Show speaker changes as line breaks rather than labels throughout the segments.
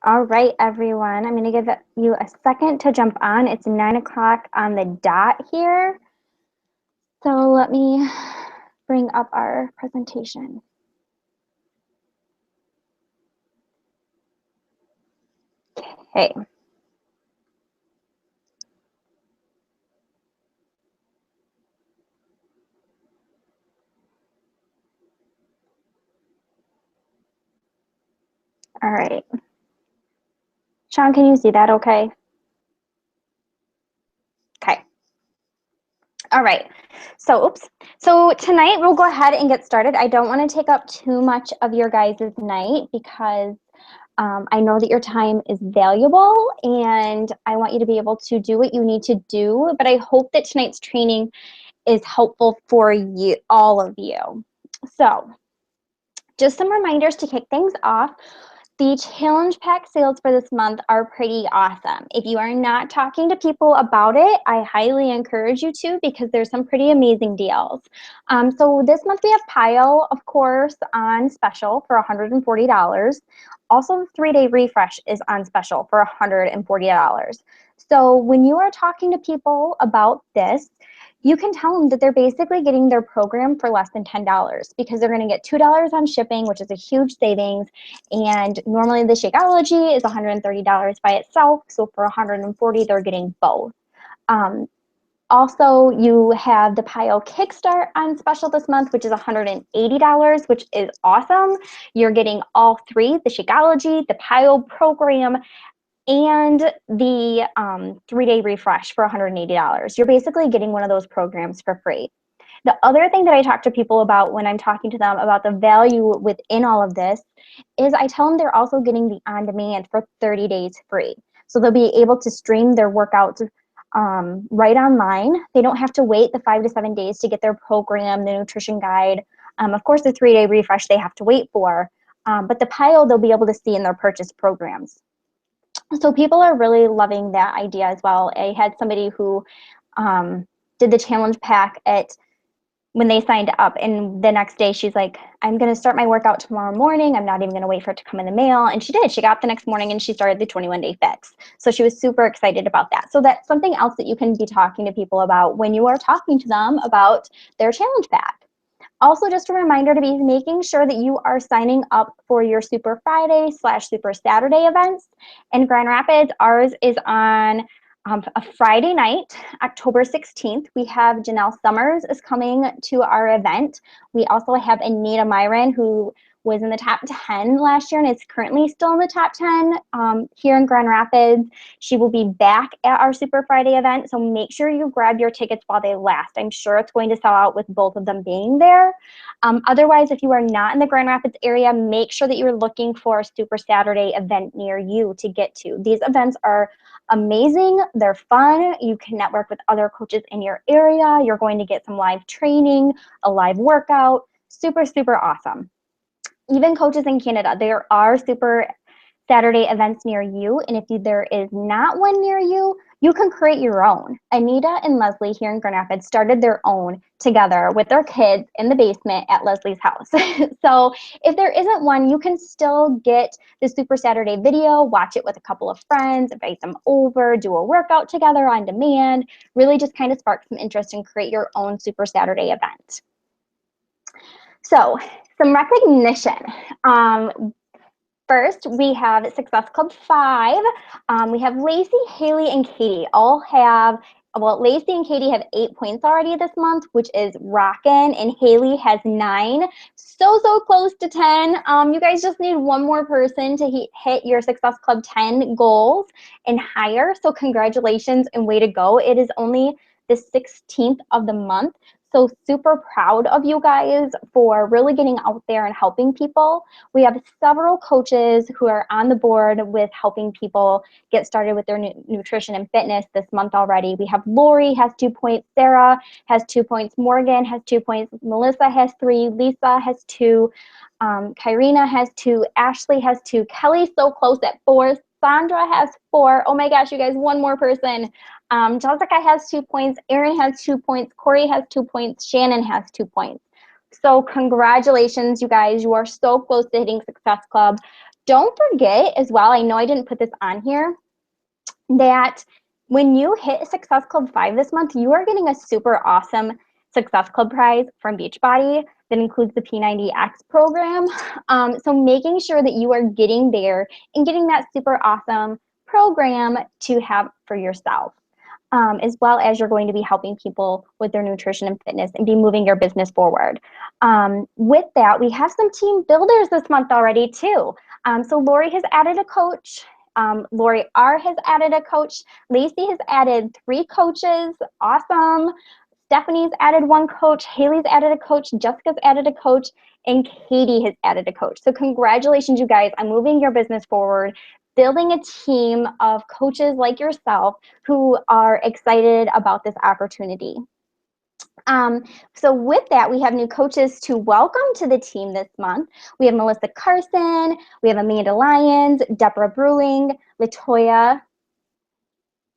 All right, everyone. I'm going to give you a second to jump on. It's 9 o'clock on the dot here. So let me bring up our presentation. Okay. All right. Sean, can you see that okay? Okay. All right. So tonight we'll go ahead and get started. I don't want to take up too much of your guys' night because I know that your time is valuable and I want you to be able to do what you need to do, but I hope that tonight's training is helpful for you, all of you. So just some reminders to kick things off. The challenge pack sales for this month are pretty awesome. If you are not talking to people about it, I highly encourage you to because there's some pretty amazing deals. So this month we have Pile, of course, on special for $140. Also, the 3-day refresh is on special for $140. So when you are talking to people about this, you can tell them that they're basically getting their program for less than $10 because they're going to get $2 on shipping, which is a huge savings. And normally the Shakeology is $130 by itself. So for $140, they're getting both. Also, you have the Pile Kickstart on special this month, which is $180, which is awesome. You're getting all three, the Shakeology, the Pile program, and the 3-day refresh for $180. You're basically getting one of those programs for free. The other thing that I talk to people about when I'm talking to them about the value within all of this is I tell them they're also getting the on-demand for 30 days free. So they'll be able to stream their workouts right online. They don't have to wait the 5 to 7 days to get their program, the nutrition guide. Of course, the 3-day refresh they have to wait for, but the Pile they'll be able to see in their purchase programs. So people are really loving that idea as well. I had somebody who did the challenge pack when they signed up, and the next day she's like, I'm going to start my workout tomorrow morning. I'm not even going to wait for it to come in the mail. And she did. She got up the next morning and she started the 21-day fix. So she was super excited about that. So that's something else that you can be talking to people about when you are talking to them about their challenge pack. Also, just a reminder to be making sure that you are signing up for your Super Friday / Super Saturday events. In Grand Rapids, ours is on a Friday night, October 16th. We have Janelle Summers is coming to our event. We also have Anita Myron, who was in the top 10 last year and is currently still in the top 10 here in Grand Rapids. She will be back at our Super Friday event, so make sure you grab your tickets while they last. I'm sure it's going to sell out with both of them being there. Otherwise, if you are not in the Grand Rapids area, make sure that you're looking for a Super Saturday event near you to get to. These events are amazing. They're fun. You can network with other coaches in your area. You're going to get some live training, a live workout. Super, super awesome. Even coaches in Canada, there are Super Saturday events near you. And if there is not one near you, you can create your own. Anita and Leslie here in Grand Rapids started their own together with their kids in the basement at Leslie's house. So if there isn't one, you can still get the Super Saturday video, watch it with a couple of friends, invite them over, do a workout together on demand, really just kind of spark some interest and create your own Super Saturday event. So some recognition. First, we have Success Club 5. We have Lacey, Haley, and Katie all have, well, Lacey and Katie have 8 points already this month, which is rockin', and Haley has 9. So close to 10. You guys just need one more person to hit your Success Club 10 goals and higher. So congratulations and way to go. It is only the 16th of the month. So super proud of you guys for really getting out there and helping people. We have several coaches who are on the board with helping people get started with their nutrition and fitness this month already. We have Lori has 2 points, Sarah has 2 points, Morgan has 2 points, Melissa has 3, Lisa has 2, Kyrina has 2, Ashley has 2, Kelly's so close at 4, Sandra has 4. Oh my gosh, you guys, one more person. Jessica has 2 points, Erin has 2 points, Corey has 2 points, Shannon has 2 points. So congratulations, you guys. You are so close to hitting Success Club. Don't forget as well, I know I didn't put this on here, that when you hit Success Club 5 this month, you are getting a super awesome Success Club prize from Beachbody that includes the P90X program. So making sure that you are getting there and getting that super awesome program to have for yourself. As well as you're going to be helping people with their nutrition and fitness and be moving your business forward. With that, we have some team builders this month already too. So Lori has added a coach. Lori R has added a coach. Lacey has added 3 coaches. Awesome. Stephanie's added 1 coach. Haley's added a coach. Jessica's added a coach. And Katie has added a coach. So congratulations, you guys, on moving your business forward, building a team of coaches like yourself who are excited about this opportunity. So with that, we have new coaches to welcome to the team this month. We have Melissa Carson, we have Amanda Lyons, Deborah Bruling, Latoya.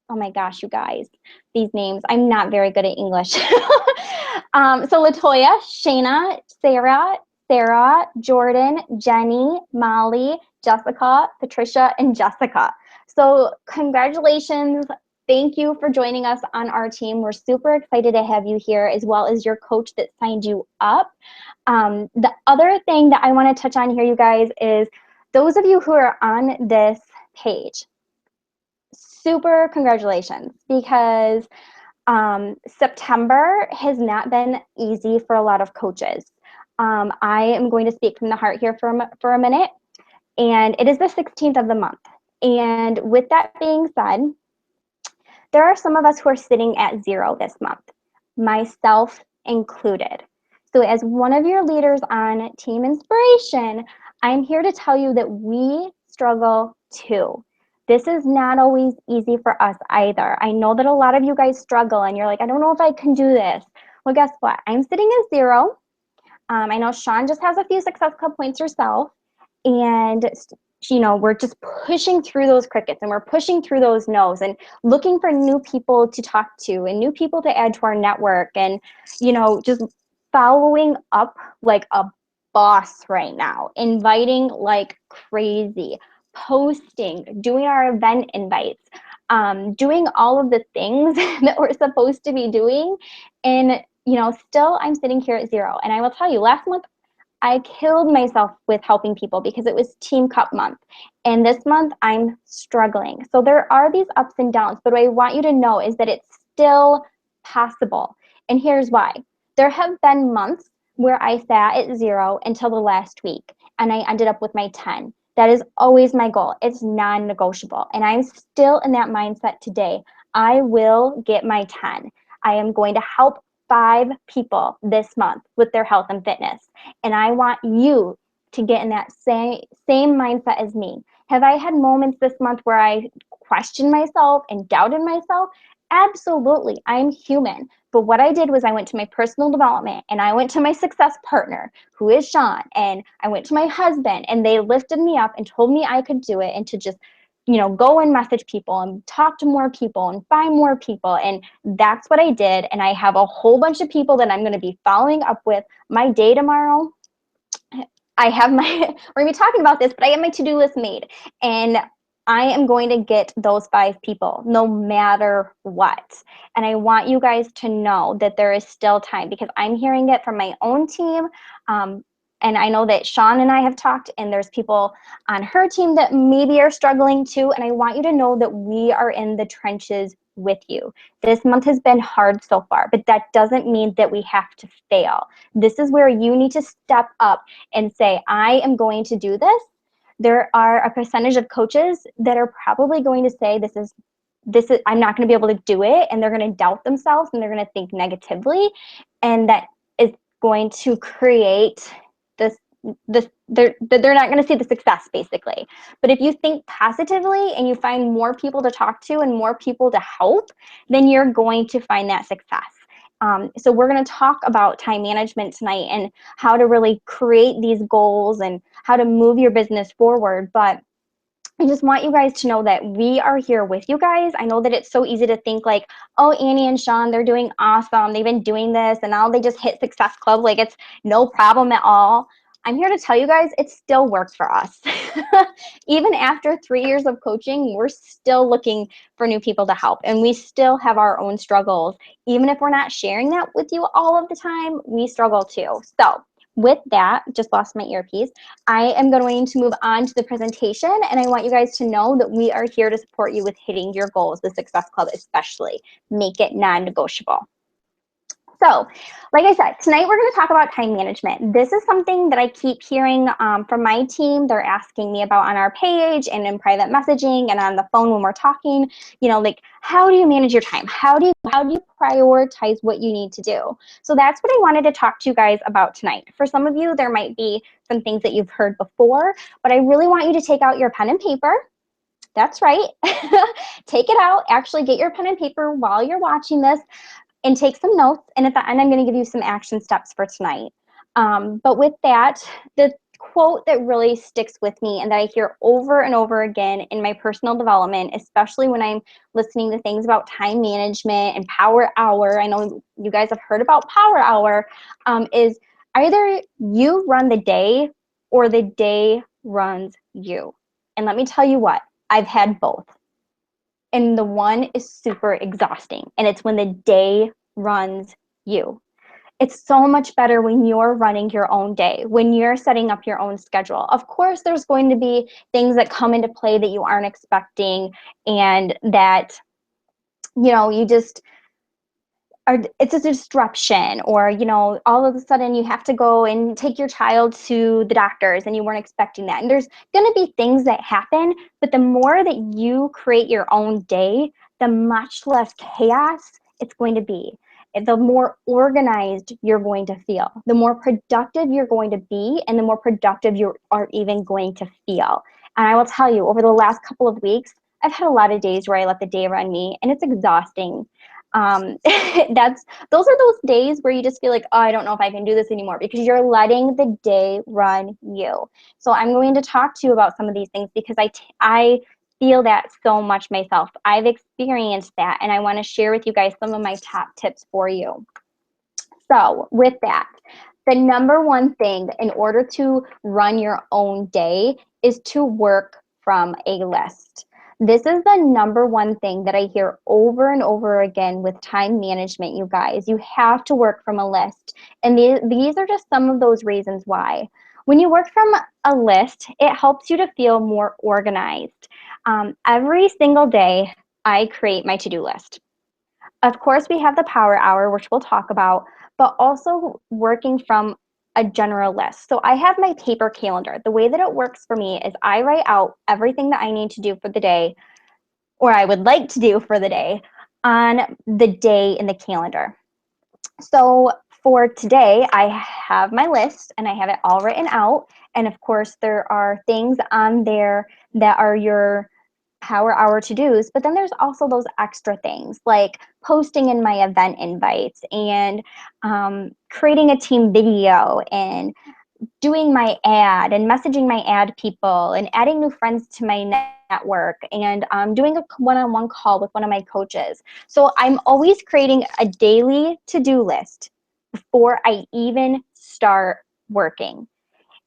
Oh my gosh, you guys, these names, I'm not very good at English. So Latoya, Shayna, Sarah, Jordan, Jenny, Molly, Jessica, Patricia, and Jessica. So congratulations. Thank you for joining us on our team. We're super excited to have you here, as well as your coach that signed you up. The other thing that I want to touch on here, you guys, is those of you who are on this page, super congratulations, because September has not been easy for a lot of coaches. I am going to speak from the heart here for a minute, and it is the 16th of the month. And with that being said, there are some of us who are sitting at 0 this month, myself included. So as one of your leaders on Team Inspiration, I'm here to tell you that we struggle too. This is not always easy for us either. I know that a lot of you guys struggle and you're like, I don't know if I can do this. Well, guess what? I'm sitting at 0. I know Sean just has a few Success Club points herself, and we're just pushing through those crickets and we're pushing through those no's and looking for new people to talk to and new people to add to our network, and just following up like a boss right now, inviting like crazy, posting, doing our event invites, doing all of the things that we're supposed to be doing. And still I'm sitting here at 0. And I will tell you, last month I killed myself with helping people because it was Team Cup month. And this month I'm struggling. So there are these ups and downs, but what I want you to know is that it's still possible. And here's why. There have been months where I sat at 0 until the last week and I ended up with my 10. That is always my goal. It's non-negotiable. And I'm still in that mindset today. I will get my 10. I am going to help 5 people this month with their health and fitness. And I want you to get in that same mindset as me. Have I had moments this month where I questioned myself and doubted myself? Absolutely. I'm human. But what I did was I went to my personal development and I went to my success partner, who is Sean, and I went to my husband, and they lifted me up and told me I could do it, and to just go and message people and talk to more people and find more people. And that's what I did. And I have a whole bunch of people that I'm going to be following up with. My day tomorrow, I have we're going to be talking about this, but I have my to-do list made. And I am going to get those 5 people no matter what. And I want you guys to know that there is still time, because I'm hearing it from my own team. And I know that Sean and I have talked, and there's people on her team that maybe are struggling too. And I want you to know that we are in the trenches with you. This month has been hard so far, but that doesn't mean that we have to fail. This is where you need to step up and say, I am going to do this. There are a percentage of coaches that are probably going to say, this is I'm not going to be able to do it. And they're going to doubt themselves and they're going to think negatively. And that is going to create they're not going to see the success, basically. But if you think positively and you find more people to talk to and more people to help, then you're going to find that success. So we're going to talk about time management tonight and how to really create these goals and how to move your business forward. But I just want you guys to know that we are here with you guys. I know that it's so easy to think like, oh, Annie and Sean, they're doing awesome. They've been doing this and now they just hit Success Club. Like, it's no problem at all. I'm here to tell you guys it still works for us. Even after 3 years of coaching, we're still looking for new people to help, and we still have our own struggles. Even if we're not sharing that with you all of the time, we struggle too. So with that, just lost my earpiece, I am going to move on to the presentation, and I want you guys to know that we are here to support you with hitting your goals, the Success Club especially. Make it non-negotiable. So, like I said, tonight we're going to talk about time management. This is something that I keep hearing from my team. They're asking me about on our page and in private messaging and on the phone when we're talking, you know, like, how do you manage your time? How do you prioritize what you need to do? So that's what I wanted to talk to you guys about tonight. For some of you, there might be some things that you've heard before, but I really want you to take out your pen and paper. That's right. Take it out. Actually, get your pen and paper while you're watching this and take some notes. And at the end, I'm going to give you some action steps for tonight. But with that, the quote that really sticks with me and that I hear over and over again in my personal development, especially when I'm listening to things about time management and power hour, I know you guys have heard about power hour, is either you run the day or the day runs you. And let me tell you what, I've had both. And the one is super exhausting, and it's when the day runs you. It's so much better when you're running your own day, when you're setting up your own schedule. Of course, there's going to be things that come into play that you aren't expecting, and that, you know, you just are, it's a disruption, or, you know, all of a sudden you have to go and take your child to the doctors and you weren't expecting that. And there's going to be things that happen, but the more that you create your own day, the much less chaos it's going to be. The more organized you're going to feel, the more productive you're going to be, and the more productive you are even going to feel. And I will tell you, over the last couple of weeks, I've had a lot of days where I let the day run me, and it's exhausting. Those are those days where you just feel like, oh, I don't know if I can do this anymore, because you're letting the day run you. So I'm going to talk to you about some of these things because I feel that so much myself. I've experienced that, and I want to share with you guys some of my top tips for you. So with that, the number one thing in order to run your own day is to work from a list. This is the number one thing that I hear over and over again with time management, you guys. You have to work from a list. And these are just some of those reasons why. When you work from a list, it helps you to feel more organized. Every single day, I create my to-do list. Of course, we have the power hour, which we'll talk about, but also working from a general list. So I have my paper calendar. The way that it works for me is I write out everything that I need to do for the day, or I would like to do for the day, on the day in the calendar. So for today, I have my list and I have it all written out. And of course, there are things on there that are your power hour to-dos, but then there's also those extra things like posting in my event invites and creating a team video and doing my ad and messaging my ad people and adding new friends to my network and doing a one-on-one call with one of my coaches. So I'm always creating a daily to-do list before I even start working.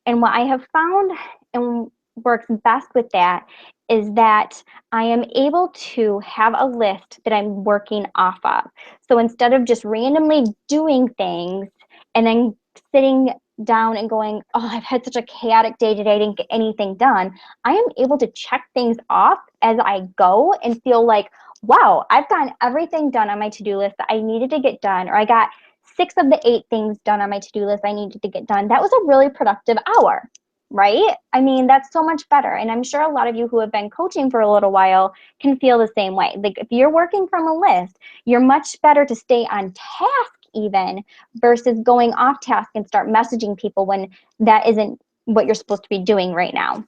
And what I have found and works best with that is that I am able to have a list that I'm working off of. So instead of just randomly doing things and then sitting down and going, oh, I've had such a chaotic day today, I didn't get anything done, I am able to check things off as I go and feel like, wow, I've gotten everything done on my to-do list that I needed to get done, or I got 6 of the 8 things done on my to-do list I needed to get done. That was a really productive hour, right? I mean, that's so much better. And I'm sure a lot of you who have been coaching for a little while can feel the same way. Like if you're working from a list, you're much better to stay on task even versus going off task and start messaging people when that isn't what you're supposed to be doing right now.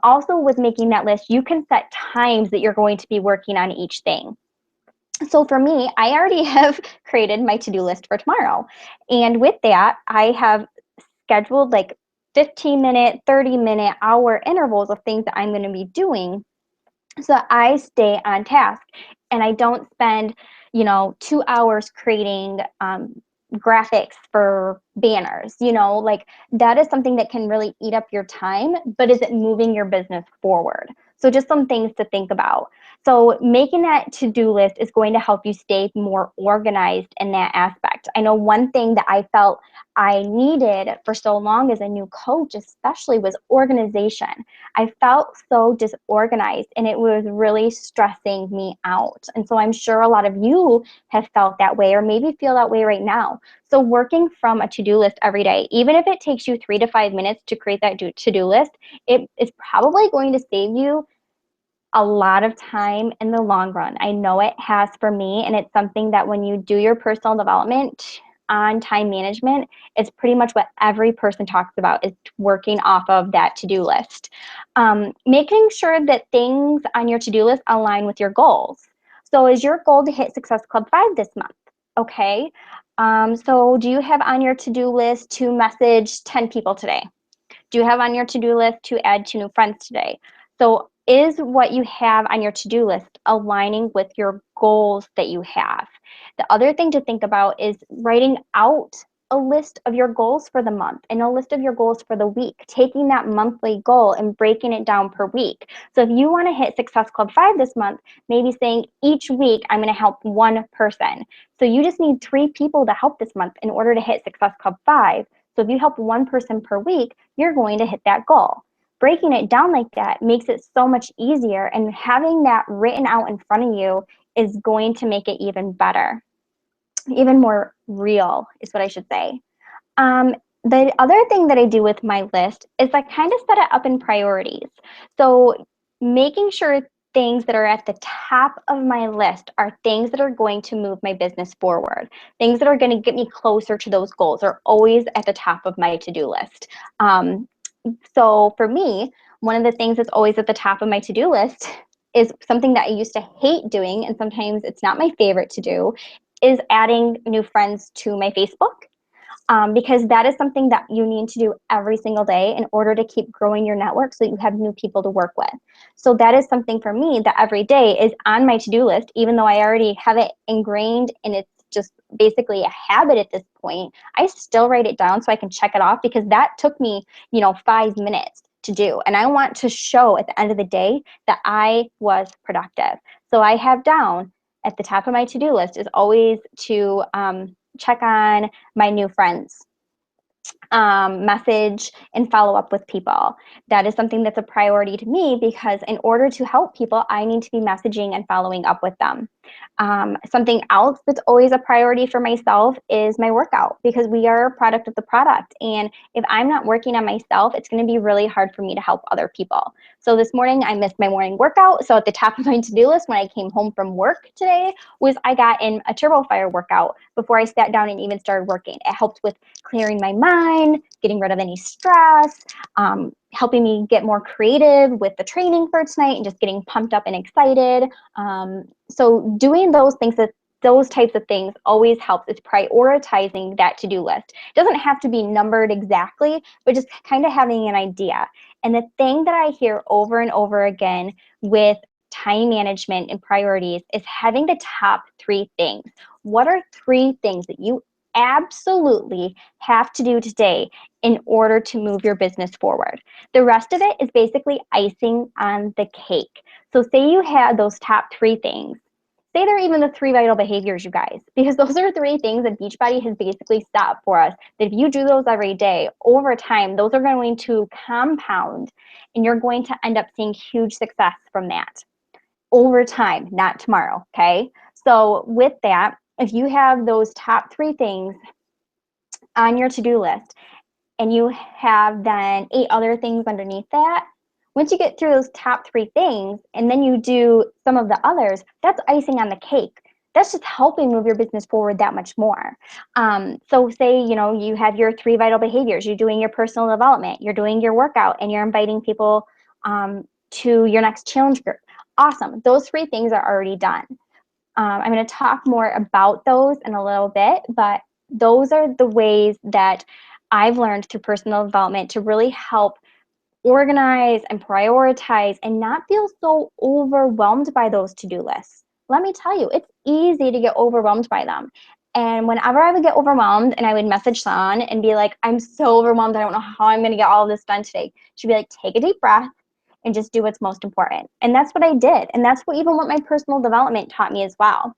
Also with making that list, you can set times that you're going to be working on each thing. So for me, I already have created my to-do list for tomorrow. And with that, I have scheduled like 15-minute, 30-minute, hour intervals of things that I'm going to be doing so that I stay on task and I don't spend, 2 hours creating graphics for banners, you know, like that is something that can really eat up your time, but is it moving your business forward? So just some things to think about. So making that to-do list is going to help you stay more organized in that aspect. I know one thing that I felt I needed for so long as a new coach, especially, was organization. I felt so disorganized and it was really stressing me out. And so I'm sure a lot of you have felt that way or maybe feel that way right now. So working from a to-do list every day, even if it takes you 3 to 5 minutes to create that to-do list, it is probably going to save you a lot of time in the long run. I know it has for me, and it's something that when you do your personal development on time management, it's pretty much what every person talks about, is working off of that to-do list. Making sure that things on your to-do list align with your goals. So is your goal to hit Success Club 5 this month? Okay. So do you have on your to-do list to message 10 people today? Do you have on your to-do list to add 2 new friends today? So is what you have on your to-do list aligning with your goals that you have? The other thing to think about is writing out a list of your goals for the month and a list of your goals for the week, taking that monthly goal and breaking it down per week. So if you want to hit Success Club 5 this month, maybe saying each week I'm going to help 1 person. So you just need 3 people to help this month in order to hit Success Club 5. So if you help 1 person per week, you're going to hit that goal. Breaking it down like that makes it so much easier, and having that written out in front of you is going to make it even better, even more real is what I should say. The other thing that I do with my list is I kind of set it up in priorities. So making sure things that are at the top of my list are things that are going to move my business forward. Things that are going to get me closer to those goals are always at the top of my to-do list. So for me, one of the things that's always at the top of my to-do list is something that I used to hate doing, and sometimes it's not my favorite to do, is adding new friends to my Facebook. Because that is something that you need to do every single day in order to keep growing your network so that you have new people to work with. So that is something for me that every day is on my to-do list, even though I already have it ingrained and it's just basically a habit at this point. I still write it down so I can check it off, because that took me, 5 minutes to do. And I want to show at the end of the day that I was productive. So I have down at the top of my to-do list is always to check on my new friends, message and follow up with people. That is something that's a priority to me, because in order to help people, I need to be messaging and following up with them. Something else that's always a priority for myself is my workout, because we are a product of the product. And if I'm not working on myself, it's going to be really hard for me to help other people. So this morning I missed my morning workout. So at the top of my to-do list when I came home from work today was I got in a Turbo Fire workout before I sat down and even started working. It helped with clearing my mind, getting rid of any stress, helping me get more creative with the training for tonight and just getting pumped up and excited. So doing those things, those types of things always helps. It's prioritizing that to-do list. It doesn't have to be numbered exactly, but just kind of having an idea. And the thing that I hear over and over again with time management and priorities is having the top 3 things. What are 3 things that you absolutely have to do today in order to move your business forward? The rest of it is basically icing on the cake. So say you had those top 3 things. Say they're even the 3 vital behaviors, you guys, because those are 3 things that Beachbody has basically set up for us, that if you do those every day, over time, those are going to compound and you're going to end up seeing huge success from that over time, not tomorrow, okay? So with that, if you have those top 3 things on your to-do list and you have then 8 other things underneath that, once you get through those top 3 things and then you do some of the others, that's icing on the cake. That's just helping move your business forward that much more. So say, you have your 3 vital behaviors, you're doing your personal development, you're doing your workout, and you're inviting people to your next challenge group. Awesome. Those 3 things are already done. I'm going to talk more about those in a little bit, but those are the ways that I've learned through personal development to really help organize and prioritize and not feel so overwhelmed by those to-do lists. Let me tell you, it's easy to get overwhelmed by them. And whenever I would get overwhelmed and I would message Sean and be like, I'm so overwhelmed, I don't know how I'm going to get all of this done today, she'd be like, take a deep breath and just do what's most important. And that's what I did. And that's what my personal development taught me as well.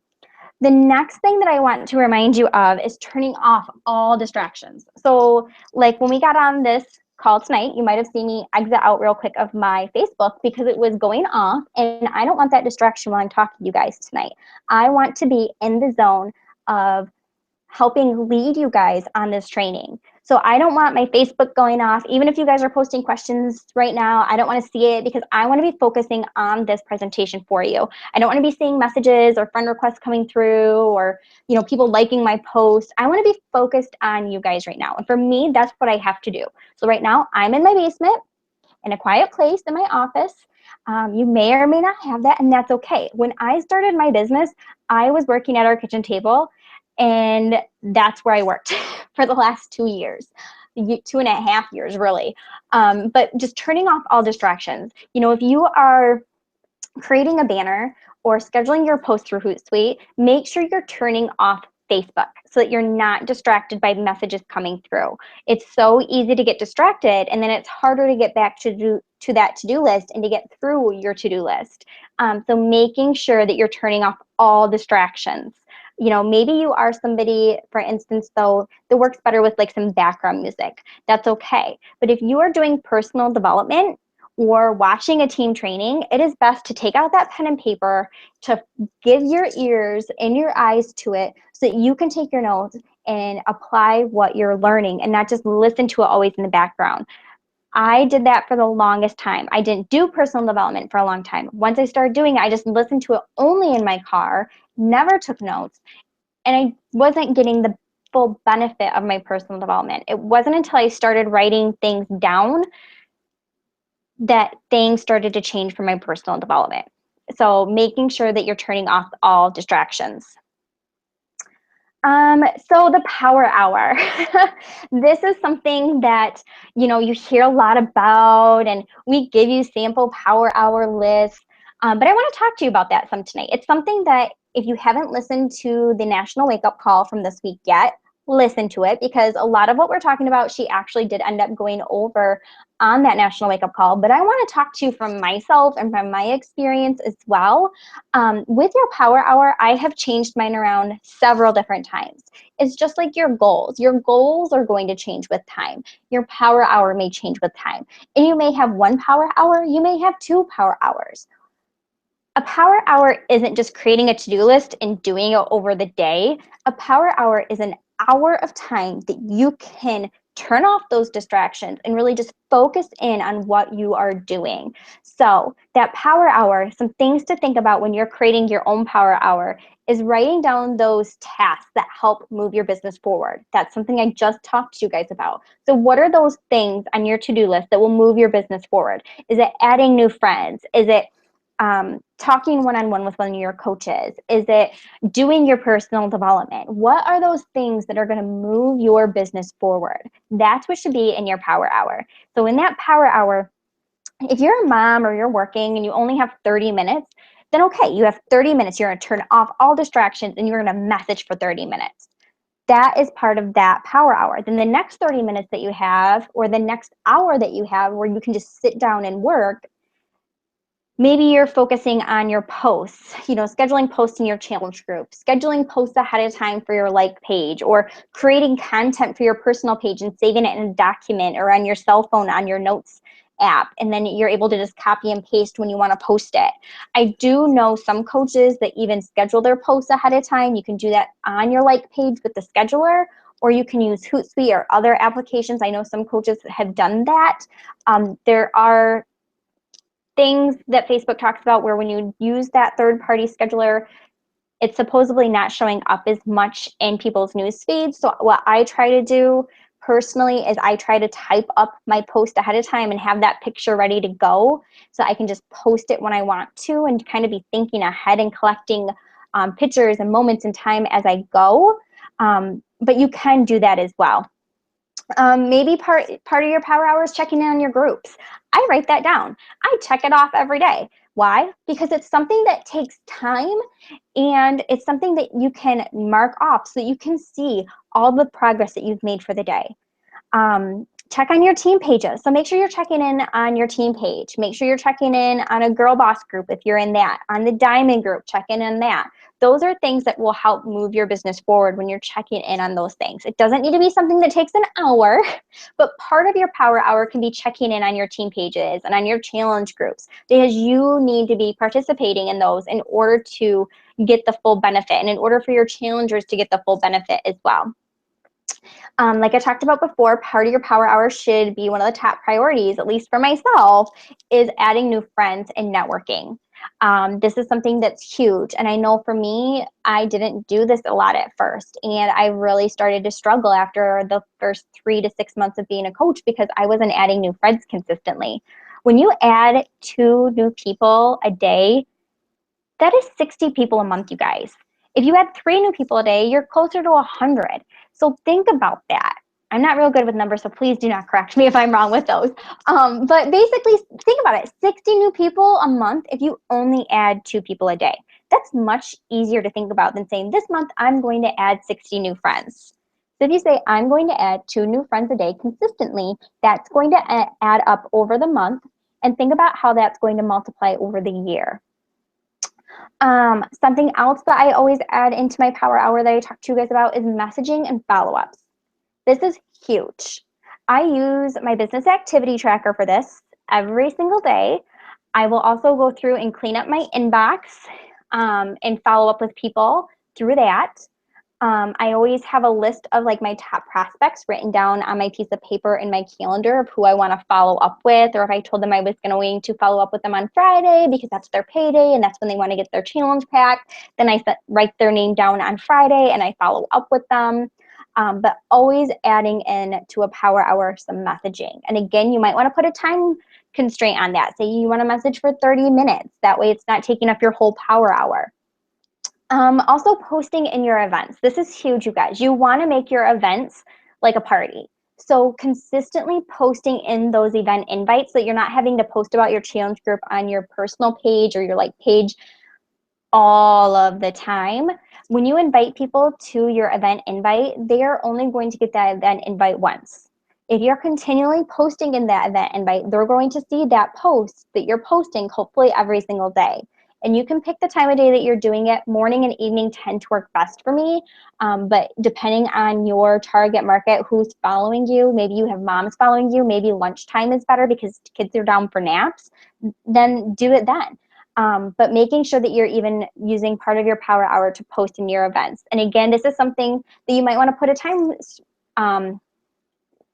The next thing that I want to remind you of is turning off all distractions. So like when we got on this call tonight, you might have seen me exit out real quick of my Facebook because it was going off, and I don't want that distraction while I'm talking to you guys tonight. I want to be in the zone of helping lead you guys on this training. So I don't want my Facebook going off. Even if you guys are posting questions right now, I don't want to see it because I want to be focusing on this presentation for you. I don't want to be seeing messages or friend requests coming through or, people liking my post. I want to be focused on you guys right now. And for me, that's what I have to do. So right now I'm in my basement in a quiet place in my office. You may or may not have that, and that's okay. When I started my business, I was working at our kitchen table, and that's where I worked for the last 2 years, 2.5 years, really. But just turning off all distractions. If you are creating a banner or scheduling your post through Hootsuite, make sure you're turning off Facebook so that you're not distracted by messages coming through. It's so easy to get distracted, and then it's harder to get back to that to-do list and to get through your to-do list. So making sure that you're turning off all distractions. Maybe you are somebody, for instance, though, that works better with like some background music. That's okay. But if you are doing personal development or watching a team training, it is best to take out that pen and paper, to give your ears and your eyes to it so that you can take your notes and apply what you're learning and not just listen to it always in the background. I did that for the longest time. I didn't do personal development for a long time. Once I started doing it, I just listened to it only in my car, never took notes, and I wasn't getting the full benefit of my personal development. It wasn't until I started writing things down that things started to change for my personal development. So making sure that you're turning off all distractions. So the power hour. This is something that, you hear a lot about, and we give you sample power hour lists. But I want to talk to you about that some tonight. It's something that if you haven't listened to the National Wake Up Call from this week yet, listen to it, because a lot of what we're talking about, she actually did end up going over on that National Wake Up Call. But I want to talk to you from myself and from my experience as well. With your power hour, I have changed mine around several different times. It's just like your goals. Your goals are going to change with time. Your power hour may change with time. And you may have one power hour, you may have 2 power hours. A power hour isn't just creating a to-do list and doing it over the day. A power hour is an hour of time that you can turn off those distractions and really just focus in on what you are doing. So that power hour, some things to think about when you're creating your own power hour, is writing down those tasks that help move your business forward. That's something I just talked to you guys about. So what are those things on your to-do list that will move your business forward? Is it adding new friends? Is it talking one-on-one with one of your coaches? Is it doing your personal development? What are those things that are going to move your business forward? That's what should be in your power hour. So in that power hour, if you're a mom or you're working and you only have 30 minutes, then okay, you have 30 minutes. You're going to turn off all distractions and you're going to message for 30 minutes. That is part of that power hour. Then the next 30 minutes that you have, or the next hour that you have where you can just sit down and work, maybe you're focusing on your posts, scheduling posts in your challenge group, scheduling posts ahead of time for your like page, or creating content for your personal page and saving it in a document or on your cell phone on your notes app. And then you're able to just copy and paste when you want to post it. I do know some coaches that even schedule their posts ahead of time. You can do that on your like page with the scheduler, or you can use Hootsuite or other applications. I know some coaches have done that. There are things that Facebook talks about where when you use that third-party scheduler, it's supposedly not showing up as much in people's news feeds. So what I try to do personally is I try to type up my post ahead of time and have that picture ready to go so I can just post it when I want to and kind of be thinking ahead and collecting pictures and moments in time as I go. But you can do that as well. Maybe part of your power hour is checking in on your groups. I write that down. I check it off every day. Why? Because it's something that takes time, and it's something that you can mark off so that you can see all the progress that you've made for the day. Check on your team pages. So make sure you're checking in on your team page. Make sure you're checking in on a Girl Boss group if you're in that. On the Diamond group, check in on that. Those are things that will help move your business forward when you're checking in on those things. It doesn't need to be something that takes an hour, but part of your power hour can be checking in on your team pages and on your challenge groups, because you need to be participating in those in order to get the full benefit, and in order for your challengers to get the full benefit as well. Like I talked about before, part of your power hour should be one of the top priorities, at least for myself, is adding new friends and networking. This is something that's huge. And I know for me, I didn't do this a lot at first. And I really started to struggle after the first 3 to 6 months of being a coach because I wasn't adding new friends consistently. When you add 2 new people a day, that is 60 people a month, you guys. If you add 3 new people a day, you're closer to 100. So think about that. I'm not real good with numbers, so please do not correct me if I'm wrong with those. But basically, think about it. 60 new people a month if you only add 2 people a day. That's much easier to think about than saying, this month I'm going to add 60 new friends. So if you say, I'm going to add 2 new friends a day consistently, that's going to add up over the month. And think about how that's going to multiply over the year. Something else that I always add into my power hour that I talk to you guys about is messaging and follow-ups. This is huge. I use my business activity tracker for this every single day. I will also go through and clean up my inbox and follow up with people through that. I always have a list of like my top prospects written down on my piece of paper in my calendar of who I want to follow up with, or if I told them I was going to follow up with them on Friday because that's their payday and that's when they want to get their challenge pack, then I write their name down on Friday and I follow up with them. But always adding in to a power hour some messaging. And again, you might want to put a time constraint on that. Say you want to message for 30 minutes. That way it's not taking up your whole power hour. Also posting in your events. This is huge, you guys. You want to make your events like a party. So consistently posting in those event invites so that you're not having to post about your challenge group on your personal page or your like page all of the time. When you invite people to your event invite, they are only going to get that event invite once. If you're continually posting in that event invite, they're going to see that post that you're posting hopefully every single day. And you can pick the time of day that you're doing it. Morning and evening tend to work best for me. But depending on your target market, who's following you, maybe you have moms following you, maybe lunchtime is better because kids are down for naps, then do it then. But making sure that you're even using part of your power hour to post in your events. And again, this is something that you might want to put a time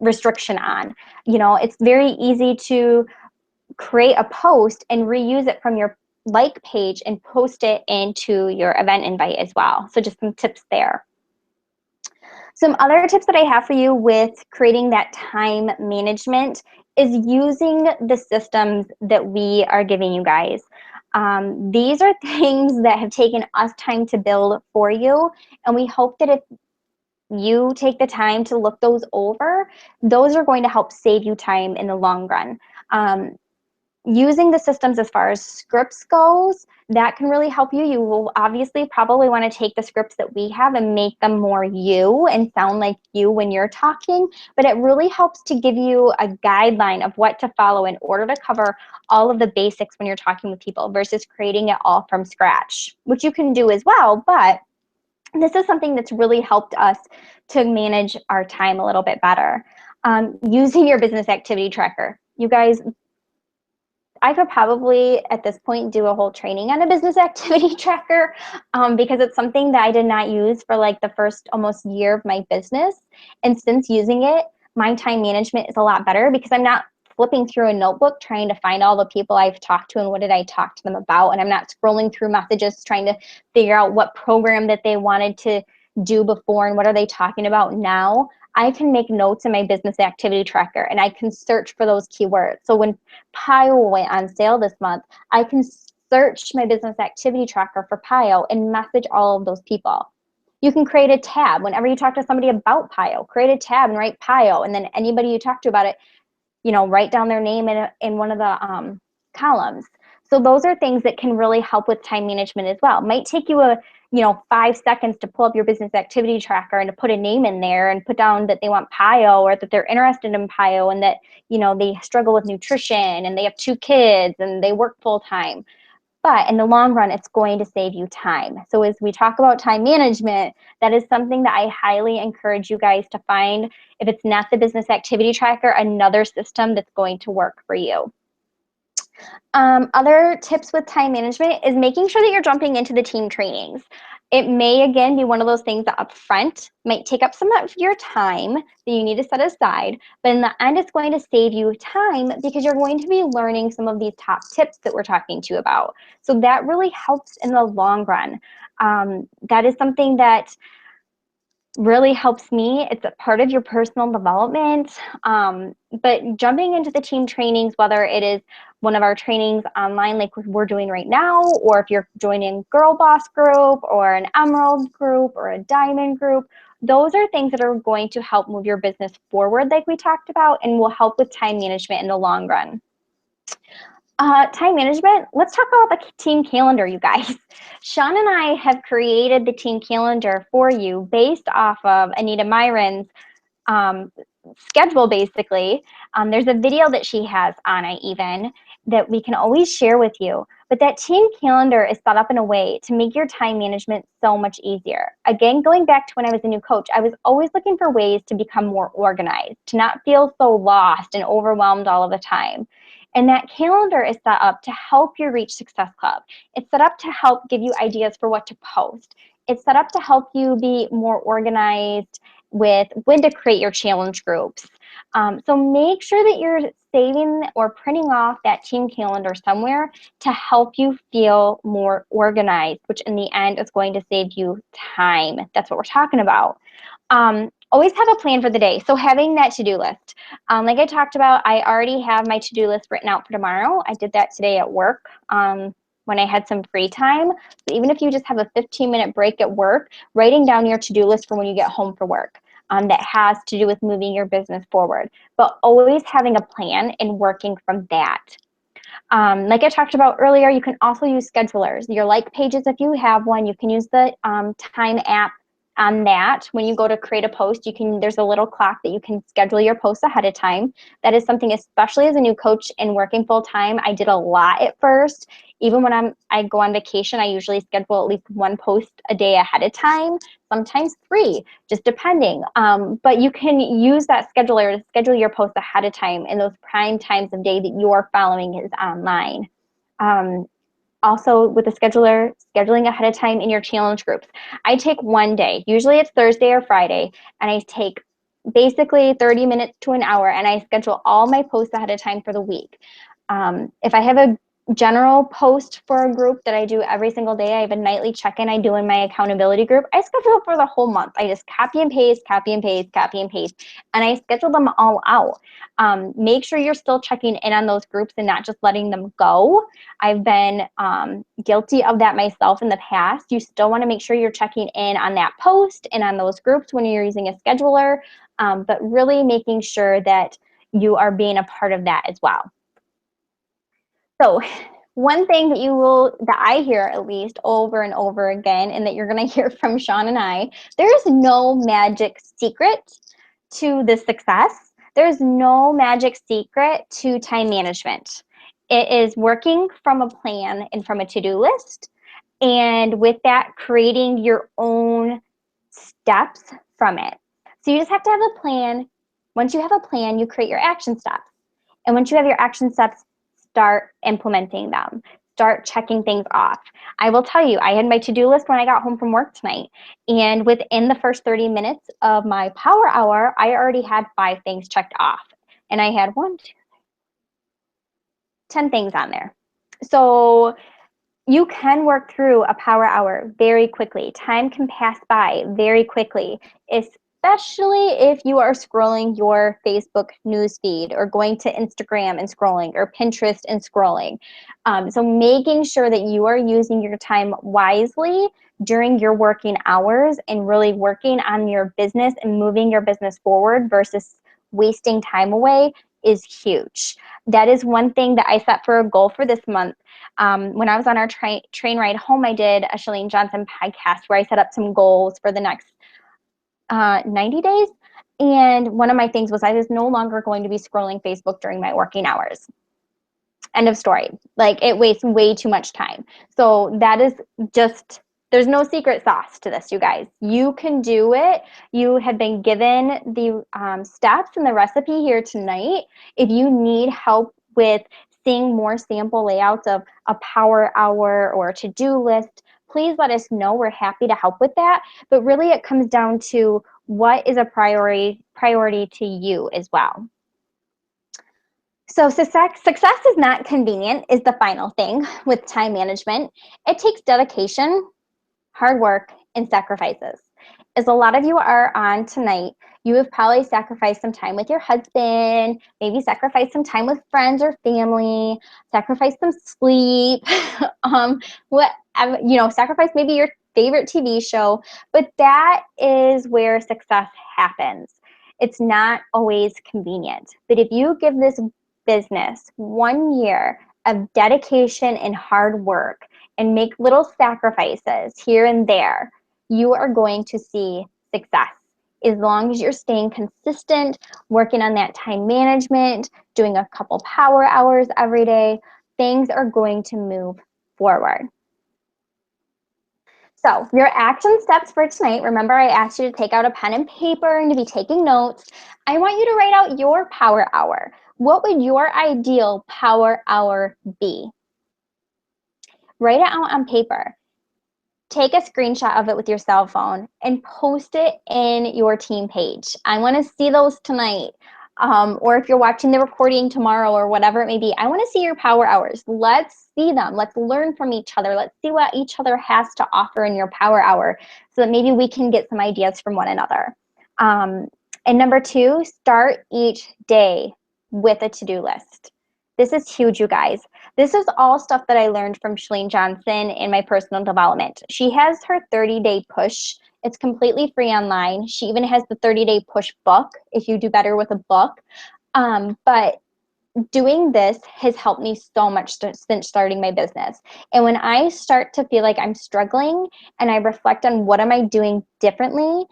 restriction on. You know, it's very easy to create a post and reuse it from your like page and post it into your event invite as well. So just some tips there. Some other tips that I have for you with creating that time management is using the systems that we are giving you guys. These are things that have taken us time to build for you, and we hope that if you take the time to look those over, those are going to help save you time in the long run. Using the systems as far as scripts goes, that can really help you. You will obviously probably want to take the scripts that we have and make them more you and sound like you when you're talking, but it really helps to give you a guideline of what to follow in order to cover all of the basics when you're talking with people versus creating it all from scratch, which you can do as well, but this is something that's really helped us to manage our time a little bit better. Using your business activity tracker. You guys, I could probably at this point do a whole training on a business activity tracker because it's something that I did not use for like the first almost year of my business. And since using it, my time management is a lot better because I'm not flipping through a notebook trying to find all the people I've talked to and what did I talk to them about. And I'm not scrolling through messages trying to figure out what program that they wanted to do before and what are they talking about now. I can make notes in my business activity tracker and I can search for those keywords. So when Pio went on sale this month, I can search my business activity tracker for Pio and message all of those people. You can create a tab. Whenever you talk to somebody about PIO, create a tab and write PIO. And then anybody you talk to about it, write down their name in one of the columns. So those are things that can really help with time management as well. It might take you 5 seconds to pull up your business activity tracker and to put a name in there and put down that they want PIO, or that they're interested in PIO, and that, they struggle with nutrition and they have 2 kids and they work full time. But in the long run, it's going to save you time. So as we talk about time management, that is something that I highly encourage you guys to find, if it's not the business activity tracker, another system that's going to work for you. Other tips with time management is making sure that you're jumping into the team trainings. It may, again, be one of those things that up front might take up some of your time that you need to set aside, but in the end, it's going to save you time because you're going to be learning some of these top tips that we're talking to you about. So that really helps in the long run. That is something that really helps me. It's a part of your personal development. But jumping into the team trainings, whether it is one of our trainings online like we're doing right now, or if you're joining Girl Boss group or an Emerald group or a Diamond group, those are things that are going to help move your business forward like we talked about, and will help with time management in the long run. Time management, let's talk about the team calendar, you guys. Sean and I have created the team calendar for you based off of Anita Myron's schedule, basically. There's a video that she has on it even that we can always share with you. But that team calendar is set up in a way to make your time management so much easier. Again, going back to when I was a new coach, I was always looking for ways to become more organized, to not feel so lost and overwhelmed all of the time. And that calendar is set up to help you reach Success Club. It's set up to help give you ideas for what to post. It's set up to help you be more organized with when to create your challenge groups. So make sure that you're saving or printing off that team calendar somewhere to help you feel more organized, which in the end is going to save you time. That's what we're talking about. Always have a plan for the day. So having that to-do list. Like I talked about, I already have my to-do list written out for tomorrow. I did that today at work when I had some free time. So even if you just have a 15-minute break at work, writing down your to-do list for when you get home from work. That has to do with moving your business forward, but always having a plan and working from that. Like I talked about earlier, you can also use schedulers. Your like pages, if you have one, you can use the Time app on that. When you go to create a post, there's a little clock that you can schedule your posts ahead of time. That is something, especially as a new coach and working full time, I did a lot at first. Even when I go on vacation, I usually schedule at least 1 post a day ahead of time, sometimes 3, just depending. But you can use that scheduler to schedule your posts ahead of time in those prime times of day that you're following is online. Also with the scheduler, scheduling ahead of time in your challenge groups. I take one day, usually it's Thursday or Friday, and I take basically 30 minutes to an hour, and I schedule all my posts ahead of time for the week. If I have a general post for a group that I do every single day, I have a nightly check-in I do in my accountability group. I schedule it for the whole month. I just copy and paste, copy and paste, copy and paste, and I schedule them all out. Make sure you're still checking in on those groups and not just letting them go. I've been guilty of that myself in the past. You still want to make sure you're checking in on that post and on those groups when you're using a scheduler, but really making sure that you are being a part of that as well. So one thing that I hear at least over and over again, and that you're going to hear from Sean and I, there is no magic secret to the success. There's no magic secret to time management. It is working from a plan and from a to-do list. And with that, creating your own steps from it. So you just have to have a plan. Once you have a plan, you create your action steps. And once you have your action steps, start implementing them. Start checking things off. I will tell you, I had my to-do list when I got home from work tonight. And within the first 30 minutes of my power hour, I already had 5 things checked off. And I had 10 things on there. So you can work through a power hour very quickly. Time can pass by very quickly, especially if you are scrolling your Facebook newsfeed or going to Instagram and scrolling or Pinterest and scrolling. So making sure that you are using your time wisely during your working hours and really working on your business and moving your business forward versus wasting time away is huge. That is one thing that I set for a goal for this month. When I was on our train ride home, I did a Chalene Johnson podcast where I set up some goals for the next 90 days. And one of my things was I was no longer going to be scrolling Facebook during my working hours. End of story. Like, it wastes way too much time. So that is just, there's no secret sauce to this, you guys. You can do it. You have been given the steps and the recipe here tonight. If you need help with seeing more sample layouts of a power hour or a to-do list, please let us know. We're happy to help with that. But really, it comes down to what is a priority to you as well. So success is not convenient is the final thing with time management. It takes dedication, hard work, and sacrifices. As a lot of you are on tonight, you have probably sacrificed some time with your husband, maybe sacrificed some time with friends or family, sacrificed some sleep, sacrifice maybe your favorite TV show, but that is where success happens. It's not always convenient, but if you give this business 1 year of dedication and hard work and make little sacrifices here and there, you are going to see success. As long as you're staying consistent, working on that time management, doing a couple power hours every day, things are going to move forward. So your action steps for tonight, remember I asked you to take out a pen and paper and to be taking notes. I want you to write out your power hour. What would your ideal power hour be? Write it out on paper. Take a screenshot of it with your cell phone and post it in your team page. I want to see those tonight. Or if you're watching the recording tomorrow or whatever it may be, I want to see your power hours. Let's see them. Let's learn from each other. Let's see what each other has to offer in your power hour so that maybe we can get some ideas from one another. And number 2, start each day with a to-do list. This is huge, you guys. This is all stuff that I learned from Chalene Johnson in my personal development. She has her 30-day push. It's completely free online. She even has the 30-day push book if you do better with a book. But doing this has helped me so much since starting my business. And when I start to feel like I'm struggling and I reflect on what am I doing differently,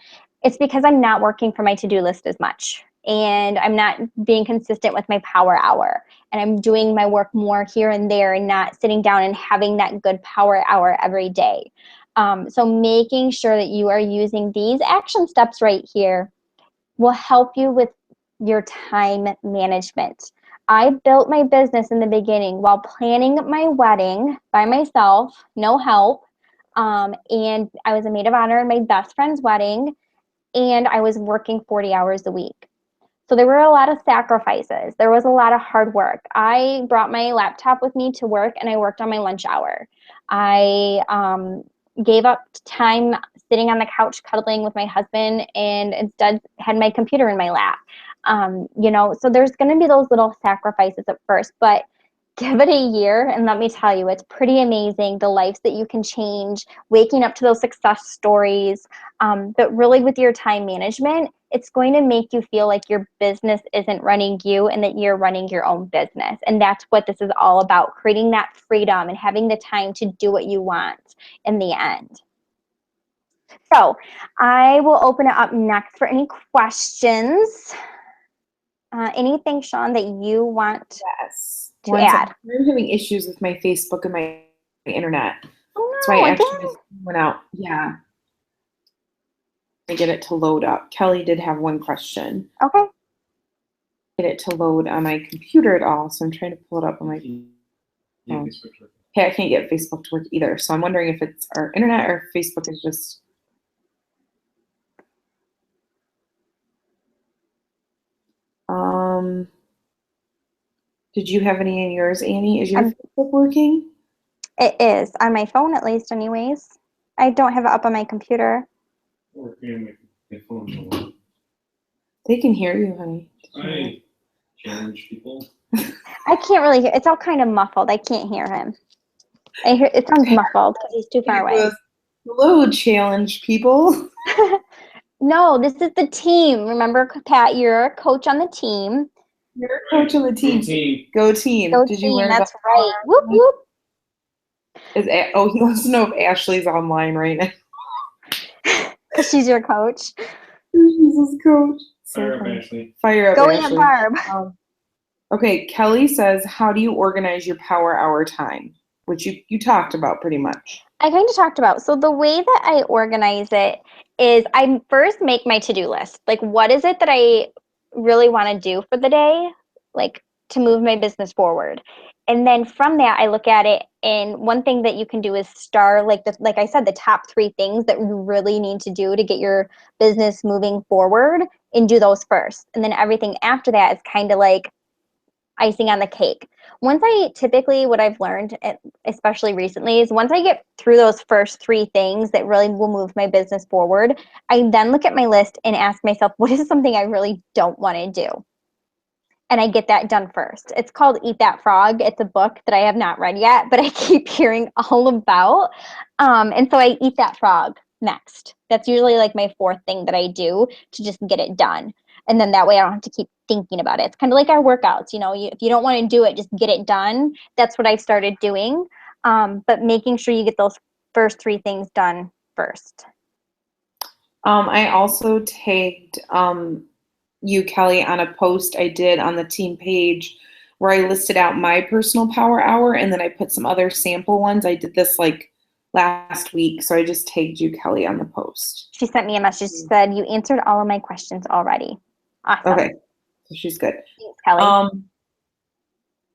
it's because I'm not working for my to-do list as much. And I'm not being consistent with my power hour. And I'm doing my work more here and there and not sitting down and having that good power hour every day. So making sure that you are using these action steps right here will help you with your time management. I built my business in the beginning while planning my wedding by myself, no help. And I was a maid of honor in my best friend's wedding, and I was working 40 hours a week. So there were a lot of sacrifices. There was a lot of hard work. I brought my laptop with me to work and I worked on my lunch hour. I gave up time sitting on the couch cuddling with my husband and instead had my computer in my lap. So there's going to be those little sacrifices at first, but give it a year and let me tell you, it's pretty amazing the lives that you can change, waking up to those success stories. But really with your time management, it's going to make you feel like your business isn't running you and that you're running your own business. And that's what this is all about, creating that freedom and having the time to do what you want in the end. So I will open it up next for any questions. Anything, Sean, that you want to add?
I'm having issues with my Facebook and my internet.
Oh, no,
that's why I actually went out. Yeah. I get it to load up. Kelly did have one question.
Okay.
Get it to load on my computer at all, so I'm trying to pull it up on my phone. Hey, I can't get Facebook to work either, so I'm wondering if it's our internet or Facebook is just... Did you have any in yours, Annie? Is your Facebook working?
It is, on my phone at least anyways. I don't have it up on my computer.
They can hear you, honey.
I challenge people.
I can't really hear. It's all kind of muffled. I can't hear him. I hear it sounds muffled because he's too far away.
Hello, challenge people.
No, this is the team. Remember, Pat, you're a coach on the team.
You're a coach on the team.
Go team.
Go team.
Go
Did
team,
you learn
that's
that?
right. Whoop, whoop.
He wants to know if Ashley's online right now.
Because she's your coach.
She's his coach.
Fire up, Ashley.
Fire up,
Go
Ashley.
in, Barb.
Okay, Kelly says, how do you organize your power hour time? Which you talked about pretty much.
I kind of talked about. So the way that I organize it is I first make my to-do list. Like, what is it that I really want to do for the day, like to move my business forward? And then from that, I look at it. And one thing that you can do is star, like I said, the top 3 things that you really need to do to get your business moving forward, and do those first. And then everything after that is kind of like icing on the cake. Typically what I've learned, especially recently, is once I get through those first 3 things that really will move my business forward, I then look at my list and ask myself, what is something I really don't want to do? And I get that done first. It's called Eat That Frog. It's a book that I have not read yet, but I keep hearing all about. And so I eat that frog next. That's usually like my 4th thing that I do to just get it done. And then that way I don't have to keep thinking about it. It's kind of like our workouts. If you don't want to do it, just get it done. That's what I've started doing. But making sure you get those first 3 things done first.
I also tagged you, Kelly, on a post I did on the team page where I listed out my personal power hour, and then I put some other sample ones. I did this like last week, so I just tagged you, Kelly, on the post.
She sent me a message. She said, you answered all of my questions already. Awesome.
Okay, so she's good.
Thanks, Kelly.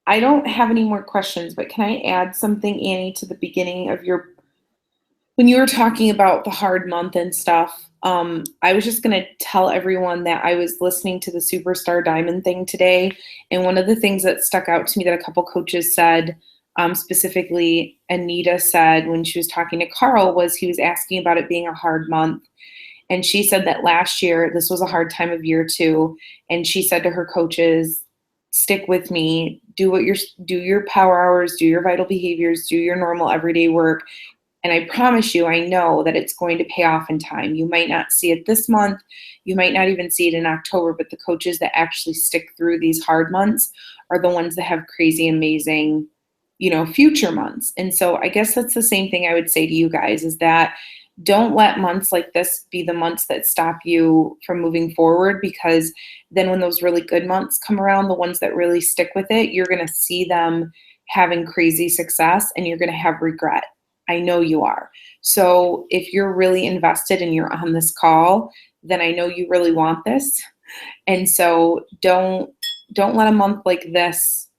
I don't have any more questions, but can I add something, Annie, to the beginning of when you were talking about the hard month and stuff? I was just going to tell everyone that I was listening to the Superstar Diamond thing today, and one of the things that stuck out to me that a couple coaches said, specifically Anita said when she was talking to Carl, was he was asking about it being a hard month. And she said that last year, this was a hard time of year too. And she said to her coaches, stick with me, do your power hours, do your vital behaviors, do your normal everyday work. And I promise you, I know that it's going to pay off in time. You might not see it this month. You might not even see it in October, but the coaches that actually stick through these hard months are the ones that have crazy, amazing, future months. And so I guess that's the same thing I would say to you guys, is that don't let months like this be the months that stop you from moving forward, because then when those really good months come around, the ones that really stick with it, you're going to see them having crazy success and you're going to have regret. I know you are. So if you're really invested and you're on this call, then I know you really want this. And so don't let a month like this,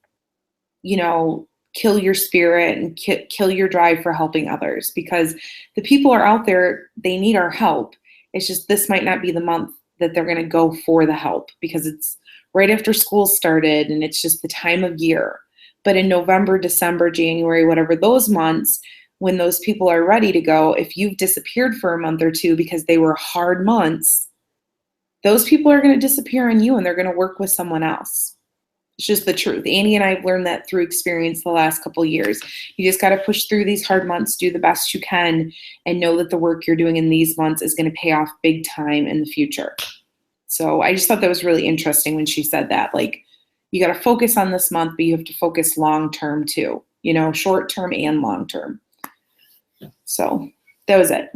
kill your spirit and kill your drive for helping others, because the people are out there, they need our help. It's just this might not be the month that they're going to go for the help, because it's right after school started and it's just the time of year. But in November, December, January, whatever those months, when those people are ready to go, if you've disappeared for a month or 2 because they were hard months, those people are going to disappear on you and they're going to work with someone else. It's just the truth. Annie and I have learned that through experience the last couple of years. You just got to push through these hard months, do the best you can, and know that the work you're doing in these months is going to pay off big time in the future. So I just thought that was really interesting when she said that. Like, you got to focus on this month, but you have to focus long-term too, short-term and long-term. So that was it.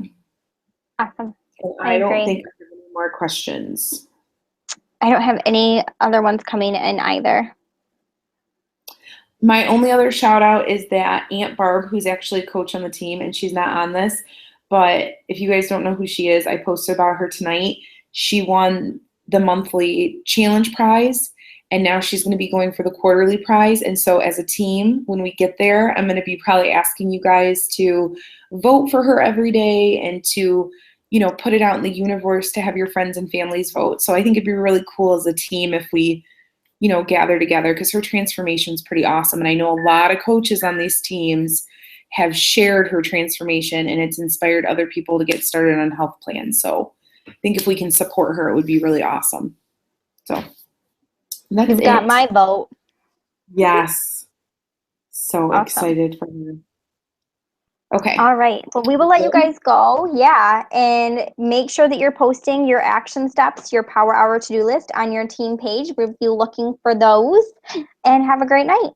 Awesome.
I don't think I have any more questions.
I don't have any other ones coming in either.
My only other shout out is that Aunt Barb, who's actually a coach on the team, and she's not on this, but if you guys don't know who she is, I posted about her tonight. She won the monthly challenge prize, and now she's going to be going for the quarterly prize. And so as a team, when we get there, I'm going to be probably asking you guys to vote for her every day and to, put it out in the universe to have your friends and families vote. So I think it'd be really cool as a team if we, gather together, because her transformation is pretty awesome. And I know a lot of coaches on these teams have shared her transformation, and it's inspired other people to get started on health plans. So I think if we can support her, it would be really awesome. So that's
You've got
it.
my vote.
Yes. So
Awesome.
excited for her. Okay.
All right. Well, we will let you guys go. Yeah. And make sure that you're posting your action steps, your Power Hour to-do list on your team page. We'll be looking for those. And have a great night.